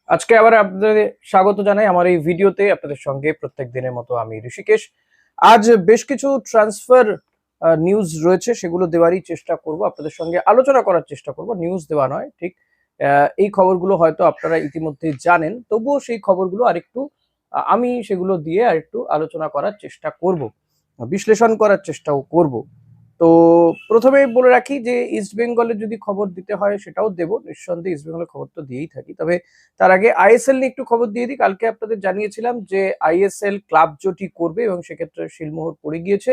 আজকে আবার আপনাদের স্বাগত জানাই আমার এই ভিডিওতে। আপনাদের সঙ্গে প্রত্যেক দিনের মতো আমি ঋষিকেশ। আজ বেশ কিছু ট্রান্সফার নিউজ রয়েছে, সেগুলো দেওয়ারই চেষ্টা করব, আপনাদের সঙ্গে আলোচনা করার চেষ্টা করব। নিউজ দেওয়া নয়, ঠিক। এই খবরগুলো হয়তো আপনারা ইতিমধ্যে জানেন, তবুও সেই খবরগুলো আরেকটু আমি সেগুলো দিয়ে আরেকটু আলোচনা করার চেষ্টা করব, বিশ্লেষণ করার চেষ্টাও করব। তো প্রথমেই বলে রাখি যে ইস্ট বেঙ্গলের যদি খবর দিতে হয় সেটাও দেবো, নিঃসন্দেহে ইস্ট বেঙ্গলের খবর তো দিয়েই থাকি। তবে তার আগে আইএসএল নিয়ে একটু খবর দিয়ে দিই। কালকে আপনাদের জানিয়েছিলাম যে আইএসএল ক্লাব জোটি করবে এবং সেক্ষেত্রে শিলমোহর পড়ে গিয়েছে।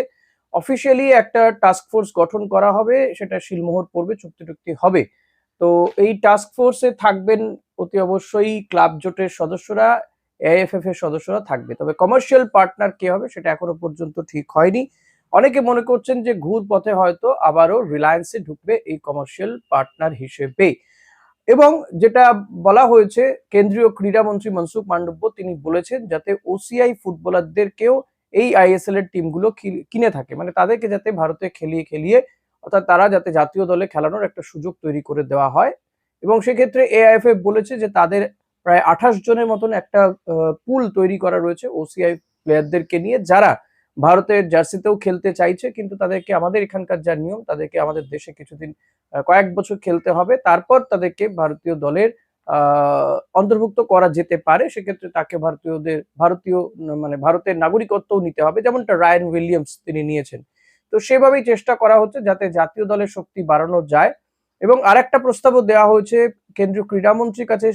অফিসিয়ালি একটা টাস্ক ফোর্স গঠন করা হবে, সেটা শিলমোহর পড়বে, চুক্তি টুক্তি হবে। তো এই টাস্ক ফোর্সে থাকবেন অতি অবশ্যই ক্লাব জোটের সদস্যরা, এএফএফ এর সদস্যরা থাকবে। তবে কমার্শিয়াল পার্টনার কে হবে সেটা এখনো পর্যন্ত ঠিক হয়নি। অনেকে মনে করছেন যে ঘুর পথে হয়তো আবারও রিলায়েন্সে ঢুকবে এই কমার্শিয়াল পার্টনার হিসেবে। এবং যেটা বলা হয়েছে, কেন্দ্রীয় ক্রীড়ামন্ত্রী মনসুখ মান্ডব্য তিনি বলেছেন যাতে ওসিআই ফুটবলারদেরকেও এই আইএসএল এর টিমগুলো কিনে থাকে, মানে তাদেরকে যাতে ভারতে খেলিয়ে খেলিয়ে, অর্থাৎ তারা যাতে জাতীয় দলে খেলানোর একটা সুযোগ তৈরি করে দেওয়া হয়। এবং সেক্ষেত্রে এআইএফএফ বলেছে যে তাদের প্রায় 28 জনের মতন একটা পুল তৈরি করা রয়েছে ওসিআই প্লেয়ারদেরকে নিয়ে, যারা ভারতের জার্সিতেও খেলতে চাইছে, কিন্তু তাদেরকে আমাদের এখানকার যা নিয়ম, তাদেরকে আমাদের দেশে কিছুদিন কয়েক বছর খেলতে হবে, তারপর তাদেরকে ভারতীয় দলের অন্তর্ভুক্ত করা যেতে পারে। সেক্ষেত্রে তাকে ভারতীয় মানে ভারতের নাগরিকত্বও নিতে হবে, যেমনটা রায়ান উইলিয়ামস তিনি নিয়েছেন। তো সেভাবেই চেষ্টা করা হচ্ছে যাতে জাতীয় দলের শক্তি বাড়ানো যায়। এবং আরেকটা প্রস্তাবও দেওয়া হয়েছে কেন্দ্রীয় ক্রীড়ামন্ত্রীর কাছে।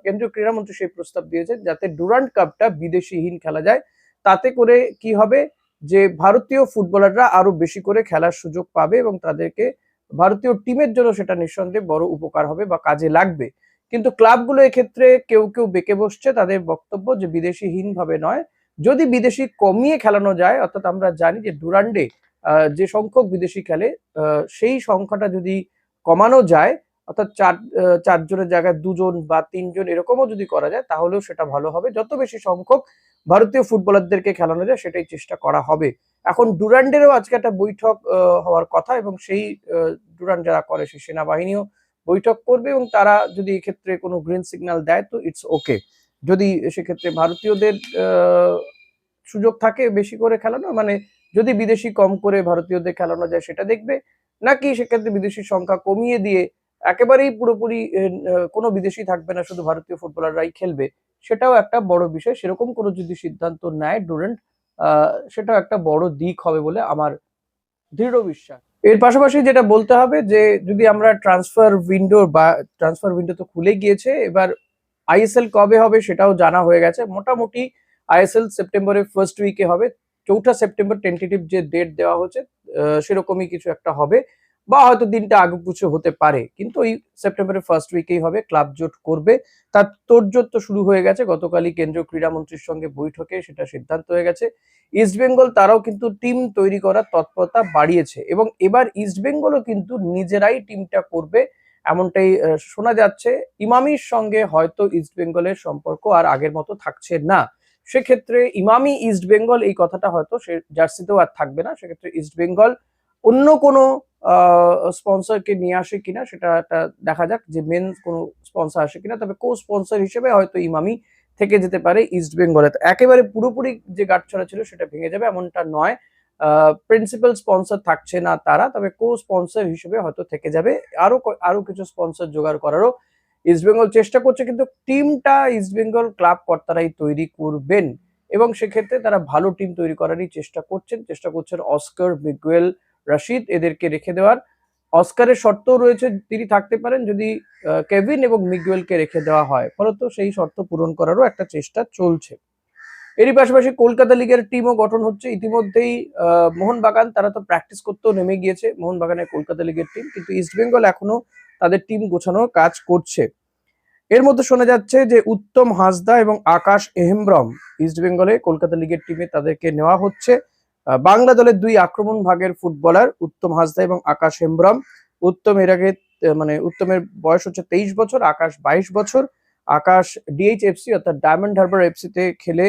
কেন্দ্রীয় ক্রীড়ামন্ত্রী সেই প্রস্তাব দিয়েছেন যাতে ডুরান্ড কাপটা বিদেশিহীন খেলা যায়। তাতে করে কি হবে, যে ভারতীয় ফুটবলাররা আরো বেশি করে খেলার সুযোগ পাবে এবং তাদেরকে ভারতীয় টিমের জন্য সেটা নিঃসন্দেহে বড় উপকার হবে বা কাজে লাগবে। কিন্তু ক্লাবগুলো এক্ষেত্রে কেউ কেউ বেঁকে বসছে, তাদের বক্তব্য যে বিদেশিহীন ভাবে নয়, যদি বিদেশি কমিয়ে খেলানো যায়, অর্থাৎ আমরা জানি যে ডুরান্ডে যে সংখ্যক বিদেশি খেলে, সেই সংখ্যাটা যদি কমানো যায়, অর্থাৎ চারজনের জায়গায় দুজন বা তিনজন এরকমও যদি করা যায়, তাহলেও সেটা ভালো হবে। যত বেশি সংখ্যক ভারতীয় ফুটবলারদেরকে খেলানো যায় সেটাই চেষ্টা করা হবে। এখন ডুরান্ডেরও আজকে একটা বৈঠক হওয়ার কথা, এবং সেই ডুরান্ড যারা করে সেই সেনাবাহিনীও বৈঠক করবে, এবং তারা যদি এক্ষেত্রে কোনো গ্রিন সিগন্যাল দেয় তো ইটস ওকে। যদি সেক্ষেত্রে ভারতীয়দের সুযোগ থাকে বেশি করে খেলানো, মানে যদি বিদেশি কম করে ভারতীয়দের খেলানো যায় সেটা দেখবে, নাকি সেক্ষেত্রে বিদেশির সংখ্যা কমিয়ে দিয়ে একেবারেই পুরোপুরি কোনো বিদেশি থাকবে না, শুধু ভারতীয় ফুটবলাররাই খেলবে, সেটাও একটা বড় বিষয়। সেরকম কোনো যদি সিদ্ধান্ত নেয় ডুরেন্ট, সেটাও একটা বড় দিক হবে বলে আমার দৃঢ় বিশ্বাস। এর পাশাপাশি যেটা বলতে হবে যে যদি আমরা ট্রান্সফার উইন্ডো তো খুলে গিয়েছে, এবার আইএসএল কবে হবে সেটাও জানা হয়ে গেছে মোটামুটি। আইএসএল সেপ্টেম্বরের ফার্স্ট উইকে হবে, 4 সেপ্টেম্বর টেন্টেটিভ যে ডেট দেওয়া হচ্ছে, সেরকমই কিছু একটা হবে, বা হয়তো দিনটা আগে কিছু হতে পারে, কিন্তু ওই সেপ্টেম্বরের ফার্স্ট উইকেই হবে। ক্লাব জোট করবে, তার তোড়জোড় তো শুরু হয়ে গেছে। গতকালই কেন্দ্রীয় ক্রীড়ামন্ত্রীর সঙ্গে বৈঠকে সেটা সিদ্ধান্ত হয়ে গেছে। ইস্টবেঙ্গল তারাও কিন্তু টিম তৈরি করার তৎপরতা বাড়িয়েছে, এবং এবার ইস্টবেঙ্গলও কিন্তু নিজেরাই টিমটা করবে, এমনটাই শোনা যাচ্ছে। ইমামির সঙ্গে হয়তো ইস্টবেঙ্গলের সম্পর্ক আর আগের মতো থাকছে না। সেক্ষেত্রে ইমামি ইস্টবেঙ্গল এই কথাটা হয়তো সে জার্সিতেও আর থাকবে না। সেক্ষেত্রে ইস্টবেঙ্গল অন্য কোনো স্পন্সরকে নিয়ে আসে কিনা সেটা একটা দেখা যাক, যে মেন কোনো স্পন্সর আসে কিনা। তবে কো স্পন্সর হিসেবে হয়তো ইমামি থেকে যেতে পারে ইস্ট বেঙ্গলে। একেবারে পুরোপুরি যে গাঁটছড়া ছিল সেটা ভেঙে যাবে এমনটা নয়। প্রিন্সিপাল স্পন্সর থাকছে না তারা, তবে কো স্পন্সর হিসেবে হয়তো থেকে যাবে। আরো কিছু স্পন্সর জোগাড় করারও ইস্টবেঙ্গল চেষ্টা করছে, কিন্তু টিমটা ইস্টবেঙ্গল ক্লাব কর্তারাই তৈরি করবেন, এবং সেক্ষেত্রে তারা ভালো টিম তৈরি করারই চেষ্টা করছেন অস্কার, মিগুয়েল, রাশিদ এদেরকে রেখে দেওয়ার। অস্কারের শর্তও রয়েছে, তিনি থাকতে পারেন যদি কেভিন এবং মিগুয়েলকে রেখে দেওয়া হয়, ফলত সেই শর্ত পূরণ করারও একটা চেষ্টা চলছে। এরই পাশাপাশি কলকাতা লিগের টিমও গঠন হচ্ছে ইতিমধ্যেই। মোহনবাগান তারা তো প্র্যাকটিস করতেও নেমে গিয়েছে, মোহনবাগানের কলকাতা লিগের টিম, কিন্তু ইস্টবেঙ্গল এখনো তাদের টিম গোছানোর কাজ করছে। এর মধ্যে শোনা যাচ্ছে যে উত্তম হাসদা এবং আকাশ এহেমব্রম ইস্টবেঙ্গলে কলকাতা লিগের টিমে তাদেরকে নেওয়া হচ্ছে। বাংলা দলের দুই আক্রমণ ভাগের ফুটবলার উত্তম হাসদা এবং আকাশ হেমব্রম। উত্তম এর আগে মানে উত্তমের বয়স হচ্ছে 23 বছর, আকাশ 22 বছর। আকাশ ডিএইচএফসি অর্থাৎ ডায়মন্ড হারবার এফসি তে খেলে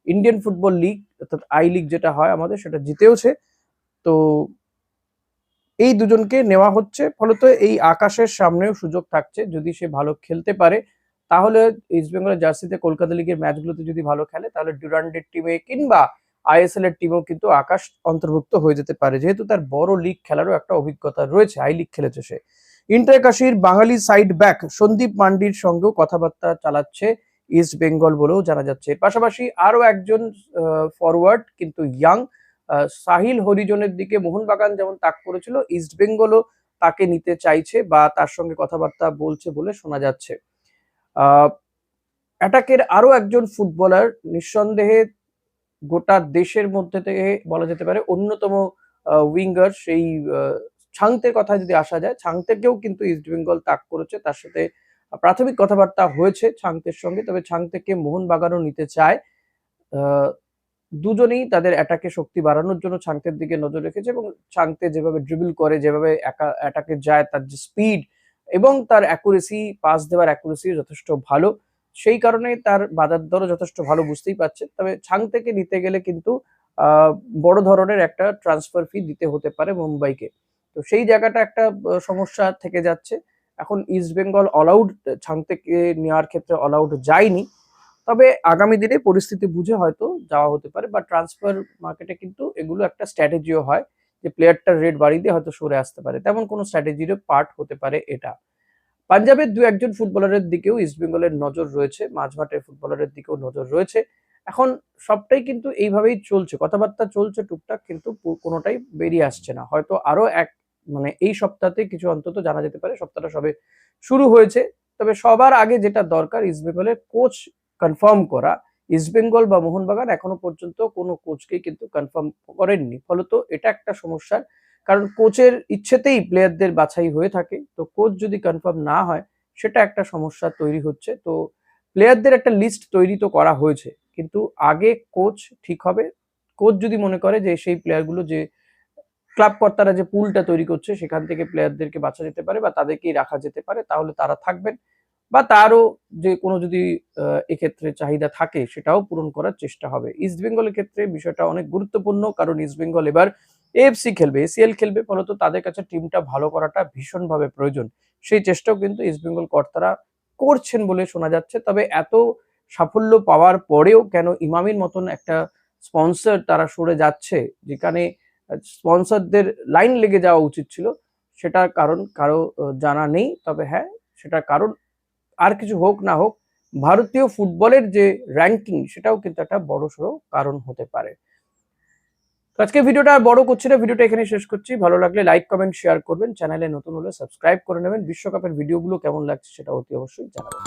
ইন্ডিয়ান ফুটবল লিগ অর্থাৎ আই লিগ যেটা হয় আমাদের, সেটা জিতেওছে। তো এই দুজনকে নেওয়া হচ্ছে, ফলত এই আকাশের সামনেও সুযোগ থাকছে, যদি সে ভালো খেলতে পারে তাহলে ইস্ট বেঙ্গলের জার্সিতে কলকাতা লিগের ম্যাচগুলোতে যদি ভালো খেলে তাহলে ডুরান্ডের টিমে কিংবা আইএসএল এর টিমেও কিন্তু আকাশ অন্তর্ভুক্ত হয়ে যেতে পারে, যেহেতু তার বড় লিগ খেলারও একটা অভিজ্ঞতা রয়েছে, আই লিগ খেলেছে সে। ইন্টার কাশির বাঙালি সাইড ব্যাক সন্দীপ মান্ডির সঙ্গেও কথাবার্তা চালাচ্ছে ইস্ট বেঙ্গল বলেও জানা যাচ্ছে। এর পাশাপাশি আরো একজন ফরওয়ার্ড কিন্তু ইয়াং সাহিল হরিজনের দিকে মোহনবাগান যেমন তাক করেছিল, ইস্ট বেঙ্গলও তাকে নিতে চাইছে বা তার সঙ্গে কথাবার্তা বলছে বলে শোনা যাচ্ছে। অ্যাটাকের আরো একজন ফুটবলার নিঃসন্দেহে গোটা দেশের মধ্যে থেকে বলা যেতে পারে অন্যতম উইঙ্গার, সেই ছাংতের কথা যদি আসা যায়, ছাংতেকেও কিন্তু ইস্ট বেঙ্গল তাক করেছে, তার সাথে প্রাথমিক কথাবার্তা হয়েছে ছাংতের সঙ্গে, তবে ছাংতেকে মোহনবাগানও নিতে চায়। দুজনেই তাদের অ্যাটাকে শক্তি বাড়ানোর জন্য ছাংতের দিকে নজর রেখেছে, এবং ছাংতে যেভাবে ড্রিবল করে, যেভাবে অ্যাটাকে যায়, তার যে স্পিড এবং তার অ্যাকুরেসি, পাস দেওয়ার অ্যাকুরেসি যথেষ্ট ভালো, সেই কারণে তার বাজার দরও যথেষ্ট ভালো, বুঝতেই পারছেন। তবে ছাংতেকে নিতে গেলে কিন্তু বড় ধরনের একটা ট্রান্সফার ফি দিতে হতে পারে মুম্বাইকে, তো সেই জায়গাটা একটা সমস্যা থেকে যাচ্ছে। এখন ইস্ট বেঙ্গল অল আউট ছাংতেকে নেওয়ার ক্ষেত্রে অল আউট যায়নি, তবে আগামী দিনে পরিস্থিতি বুঝে হয়তো যাওয়া হতে পারে, বা ট্রান্সফার মার্কেটে কিন্তু এগুলো একটা স্ট্র্যাটেজিও হয় যে প্লেয়ারটার রেট বাড়িয়ে দিয়ে হয়তো সরে আসতে পারে, তেমন কোনো স্ট্র্যাটেজিরও পার্ট হতে পারে এটা। পাঞ্জাবের দু একজন ফুটবলারের দিকেও ইস্ট বেঙ্গলের নজর রয়েছে, মাঝমাঠের ফুটবলারের দিকেও নজর রয়েছে। এখন সবটাই কিন্তু এইভাবেই চলছে, কথাবার্তা চলছে টুকটাক, কিন্তু কোনোটাই বেরিয়ে আসছে না। হয়তো আরো মানে এই সপ্তাহতে কিছু অন্তত জানা যেতে পারে, সপ্তাহটা সবে শুরু হয়েছে। তবে সবার আগে যেটা দরকার ইস্ট বেঙ্গলের কোচ কনফার্ম করা। ইস্ট বেঙ্গল বা মোহনবাগান এখনো পর্যন্ত কোনো কোচকেই কিন্তু কনফার্ম করেননি, ফলত এটা একটা সমস্যার কারণ কোচের ইচ্ছেতেই প্লেয়ারদের বাছাই হয়ে থাকে, তো কোচ যদি কনফার্ম না হয় সেটা একটা সমস্যা তৈরি হচ্ছে। তো প্লেয়ারদের একটা লিস্ট তৈরি তো করা হয়েছে, কিন্তু আগে কোচ ঠিক হবে। কোচ যদি মনে করে যে সেই প্লেয়ারগুলো, যে ক্লাব কর্তারা যে পুলটা তৈরি করছে সেখান থেকে প্লেয়ারদেরকে বাছা যেতে পারে বা তাদেরকেই রাখা যেতে পারে, তাহলে তারা থাকবেন, বা তারও যে কোনো যদি এক্ষেত্রে চাহিদা থাকে সেটাও পূরণ করার চেষ্টা হবে। ইস্ট বেঙ্গলের ক্ষেত্রে বিষয়টা অনেক গুরুত্বপূর্ণ, কারণ ইস্ট বেঙ্গল এবার এএফসি খেলবে, এসিএল খেলবে, ফলত তাদের কাছে টিমটা ভালো করাটা ভীষণভাবে প্রয়োজন। সেই চেষ্টাও কিন্তু ইস্ট বেঙ্গল কর্তারা করছেন বলে শোনা যাচ্ছে। তবে এত সাফল্য পাওয়ার পরেও কেন ইমামির মতন একটা স্পন্সর তারা সরে যাচ্ছে, যেখানে স্পন্সরদের লাইন লেগে যাওয়া উচিত ছিল, সেটার কারণ কারো জানা নেই। তবে হ্যাঁ, সেটার কারণ আর কিছু হোক না হোক, ভারতীয় ফুটবলের যে র্যাঙ্কিং সেটাও কিন্তু একটা বড়সড় কারণ হতে পারে। তো আজকে ভিডিওটা আর বড় করছি না, ভিডিওটা এখানে শেষ করছি। ভালো লাগলে লাইক, কমেন্ট, শেয়ার করবেন, চ্যানেলে নতুন হলে সাবস্ক্রাইব করে নেবেন। বিশ্বকাপের ভিডিওগুলো কেমন লাগছে সেটা অতি অবশ্যই জানাবেন।